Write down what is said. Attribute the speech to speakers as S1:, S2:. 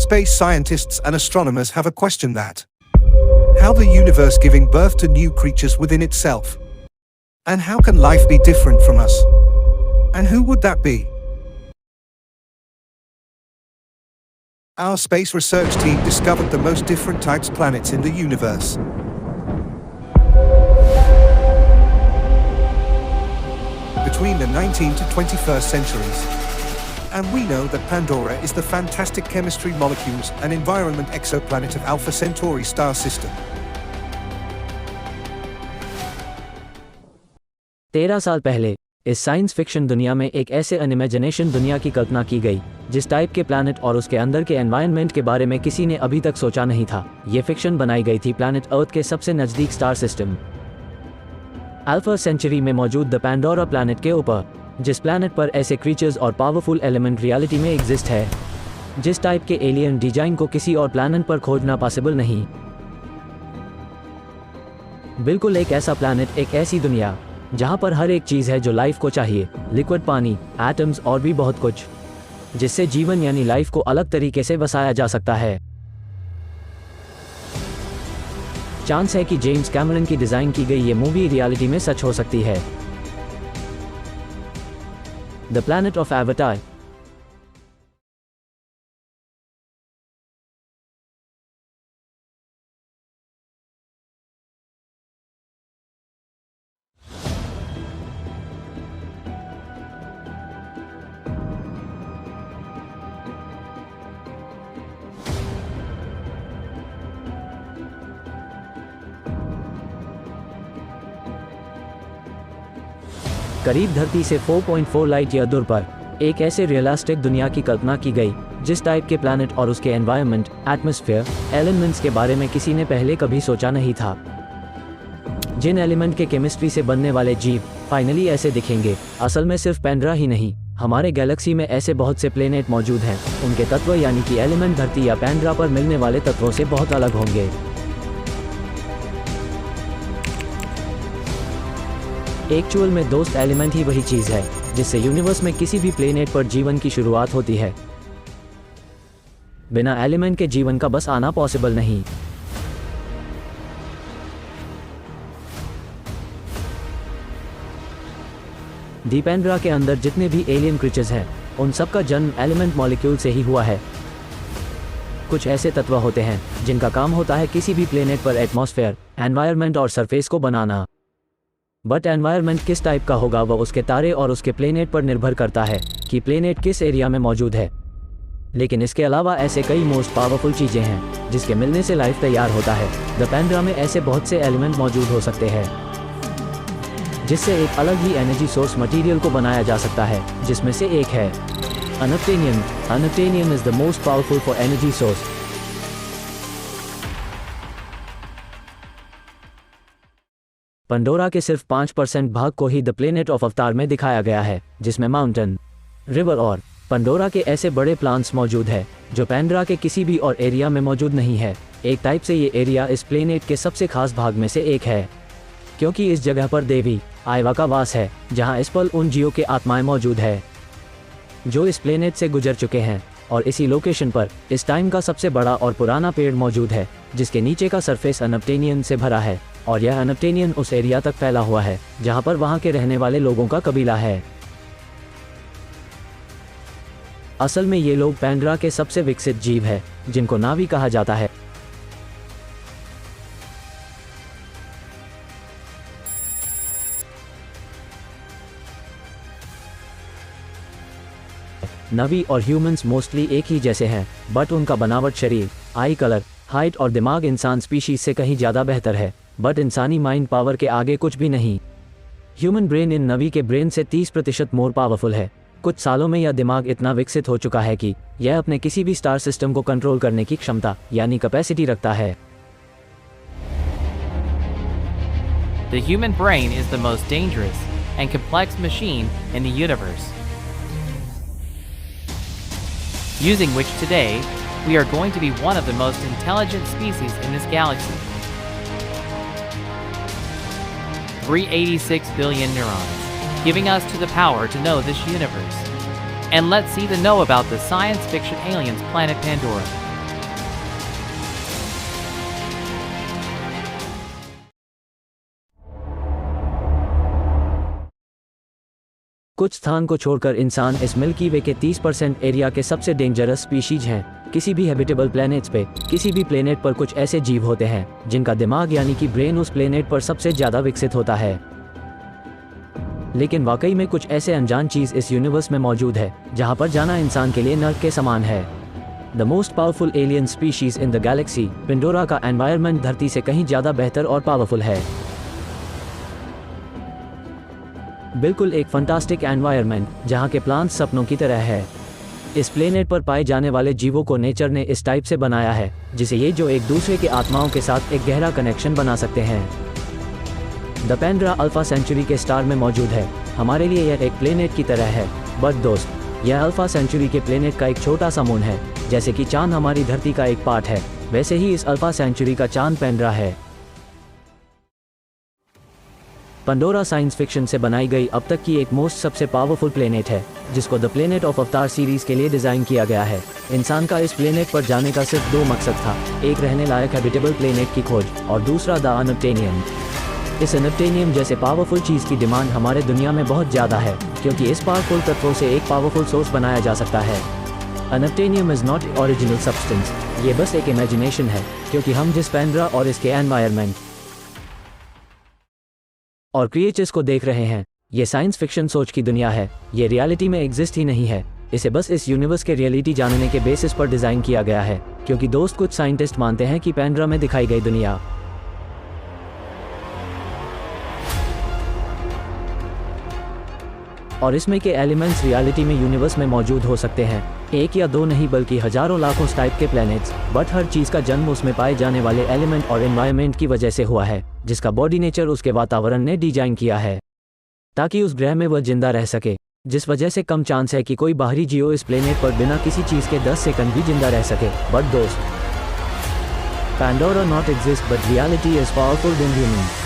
S1: Space scientists and astronomers have a question that. How the universe giving birth to new creatures within itself? And how can life be different from us? And who would that be? Our space research team discovered the most different types of planets in the universe. Between the 19th to 21st centuries. And we know that Pandora is the fantastic chemistry, molecules, and environment exoplanet of Alpha Centauri star system.
S2: 13 साल पहले इस science fiction दुनिया में एक ऐसे अनइमेजिनेशन दुनिया की कल्पना की गई जिस टाइप के प्लैनेट और उसके अंदर के एनवायरनमेंट के बारे में किसी ने अभी तक सोचा नहीं था। ये फिक्शन बनाई गई थी प्लैनेट अर्थ के सबसे नज़दीक स्टार सिस्टम अल्फा सेंचुरी में मौजूद द पैंडोरा प्लैनेट के ऊपर, जिस प्लैनेट पर ऐसे क्रीचर्स और पावरफुल एलिमेंट रियलिटी में एग्जिस्ट है जिस टाइप के एलियन डिजाइन को किसी और प्लैनेट पर खोजना पॉसिबल नहीं। बिल्कुल एक ऐसा प्लैनेट, एक ऐसी दुनिया जहां पर हर एक चीज़ है जो लाइफ को चाहिए, लिक्विड पानी, एटम्स और भी बहुत कुछ, जिससे जीवन यानी लाइफ को अलग तरीके से बसाया जा सकता है। चांस है कि जेम्स कैमरन की डिज़ाइन की गई ये मूवी रियलिटी में सच हो सकती है। The planet of avatar. करीब धरती से 4.4 लाइट ईयर दूर पर एक ऐसे रियलिस्टिक दुनिया की कल्पना की गई जिस टाइप के प्लैनेट और उसके एनवायरनमेंट, एटमॉस्फेयर, एलिमेंट्स के बारे में किसी ने पहले कभी सोचा नहीं था। जिन एलिमेंट के केमिस्ट्री से बनने वाले जीव फाइनली ऐसे दिखेंगे। असल में सिर्फ पैंडोरा ही नहीं, हमारे गैलेक्सी में ऐसे बहुत से प्लेनेट मौजूद हैं। उनके तत्व यानी कि एलिमेंट धरती या पैंडोरा पर मिलने वाले तत्वों से बहुत अलग होंगे। एक्चुअल में दोस्त एलिमेंट ही वही चीज़ है जिससे यूनिवर्स में किसी भी प्लेनेट पर जीवन की शुरुआत होती है। बिना एलिमेंट के जीवन का बस आना पॉसिबल नहीं। दी पैंडोरा के अंदर जितने भी एलियन क्रीचर्स हैं उन सब का जन्म एलिमेंट मॉलिक्यूल से ही हुआ है। कुछ ऐसे तत्व होते हैं जिनका काम होता है किसी भी प्लेनेट पर एटमॉस्फेयर, एनवायरनमेंट और सरफेस को बनाना। बट एनवायरनमेंट किस टाइप का होगा वह उसके तारे और उसके प्लेनेट पर निर्भर करता है कि प्लेनेट किस एरिया में मौजूद है। लेकिन इसके अलावा ऐसे कई मोस्ट पावरफुल चीज़ें हैं जिसके मिलने से लाइफ तैयार होता है। द पैंडोरा में ऐसे बहुत से एलिमेंट मौजूद हो सकते हैं जिससे एक अलग ही एनर्जी सोर्स मटेरियल को बनाया जा सकता है, जिसमें से एक है unobtanium. Unobtanium is the most powerful for energy source. Pandora के सिर्फ 5% भाग को ही द प्लेनेट ऑफ अवतार में दिखाया गया है, जिसमें माउंटेन, रिवर और पंडोरा के ऐसे बड़े प्लांट्स मौजूद है जो पैंडोरा के किसी भी और एरिया में मौजूद नहीं है। एक टाइप से ये एरिया इस प्लेनेट के सबसे खास भाग में से एक है, क्योंकि इस जगह पर देवी आइवा का वास है, जहाँ इस पल उन जीवों के आत्माएं मौजूद है जो इस प्लेनेट से गुजर चुके हैं। और इसी लोकेशन पर इस टाइम का सबसे बड़ा और पुराना पेड़ मौजूद है जिसके नीचे का सरफेस अनप्टेनियन से भरा है। और यह अनप्टेनियन उस एरिया तक फैला हुआ है जहां पर वहां के रहने वाले लोगों का कबीला है। असल में ये लोग पैंडोरा के सबसे विकसित जीव है जिनको नावी कहा जाता है। नवी और ह्यूमंस मोस्टली एक ही जैसे हैं, बट उनका बनावट, शरीर, आई कलर, हाइट और दिमाग इंसान स्पीशीज से कहीं ज़्यादा बेहतर है। बट इंसानी माइंड पावर के आगे कुछ भी नहीं। ह्यूमन ब्रेन इन नवी के ब्रेन से 30% मोर पावरफुल है। कुछ सालों में यह दिमाग इतना विकसित हो चुका है कि यह अपने किसी भी स्टार सिस्टम को कंट्रोल करने की क्षमता यानी कैपेसिटी रखता है।
S3: The human brain is the most dangerous and complex machine in the universe, using which today we are going to be one of the most intelligent species in this galaxy. 386 billion neurons, giving us to the power to know this universe. And let's see to know about the science fiction aliens planet Pandora.
S2: कुछ स्थान को छोड़कर इंसान इस milky वे के 30% area के सबसे dangerous species हैं। किसी भी हैबिटेबल प्लैनेट्स पे, किसी भी प्लेनेट पर कुछ ऐसे जीव होते हैं जिनका दिमाग यानी कि ब्रेन उस प्लेनेट पर सबसे ज़्यादा विकसित होता है। लेकिन वाकई में कुछ ऐसे अनजान चीज़ इस यूनिवर्स में मौजूद है जहाँ पर जाना इंसान के लिए नर्क के समान है। The most powerful alien species in the Galaxy, Pandora का एनवायरनमेंट धरती से कहीं ज़्यादा बेहतर और पावरफुल है। बिल्कुल एक फंटास्टिक एनवायरनमेंट जहाँ के प्लांट्स सपनों की तरह है। इस प्लेनेट पर पाए जाने वाले जीवों को नेचर ने इस टाइप से बनाया है जिसे ये जो एक दूसरे के आत्माओं के साथ एक गहरा कनेक्शन बना सकते हैं। द पेंड्रा अल्फा सेंचुरी के स्टार में मौजूद है। हमारे लिए यह एक प्लेनेट की तरह है, बट दोस्त, यह अल्फा सेंचुरी के प्लेनेट का एक छोटा सा मून है। जैसे कि चांद हमारी धरती का एक पार्ट है, वैसे ही इस अल्फा सेंचुरी का चांद पेंड्रा है। पंडोरा साइंस फिक्शन से बनाई गई अब तक की एक मोस्ट सबसे पावरफुल प्लेनेट है, जिसको द प्लेनेट ऑफ अवतार सीरीज के लिए डिज़ाइन किया गया है। इंसान का इस प्लेनेट पर जाने का सिर्फ 2 मकसद था, एक रहने लायक हैबिटेबल प्लेनेट की खोज और दूसरा द अनअब्टेनियम। इस अनअब्टेनियम जैसे पावरफुल चीज़ की डिमांड हमारे दुनिया में बहुत ज़्यादा है, क्योंकि इस पावरफुल तत्वों से एक पावरफुल सोर्स बनाया जा सकता है। अनअब्टेनियम इज़ नॉट ओरिजिनल सब्सटेंस, ये बस एक इमेजिनेशन है, क्योंकि हम जिस पेंड्रा और इसके एनवायरनमेंट और क्रिएचर्स को देख रहे हैं, ये साइंस फिक्शन सोच की दुनिया है, ये रियलिटी में एग्जिस्ट ही नहीं है। इसे बस इस यूनिवर्स के रियलिटी जानने के बेसिस पर डिज़ाइन किया गया है, क्योंकि दोस्त कुछ साइंटिस्ट मानते हैं कि पेंड्रा में दिखाई गई दुनिया और इसमें के एलिमेंट्स रियलिटी में यूनिवर्स में मौजूद हो सकते हैं। 1 या 2 नहीं बल्कि हजारों लाखों टाइप के प्लैनेट्स, बट हर चीज़ का जन्म उसमें पाए जाने वाले एलिमेंट और एनवायरनमेंट की वजह से हुआ है, जिसका बॉडी नेचर उसके वातावरण ने डिजाइन किया है ताकि उस ग्रह में वह जिंदा रह सके, जिस वजह से कम चांस है कि कोई बाहरी जियो इस प्लेनेट पर बिना किसी चीज़ के 10 सेकंड भी जिंदा रह सके। बट दोस्त, Pandora not exist but reality is powerful than humans.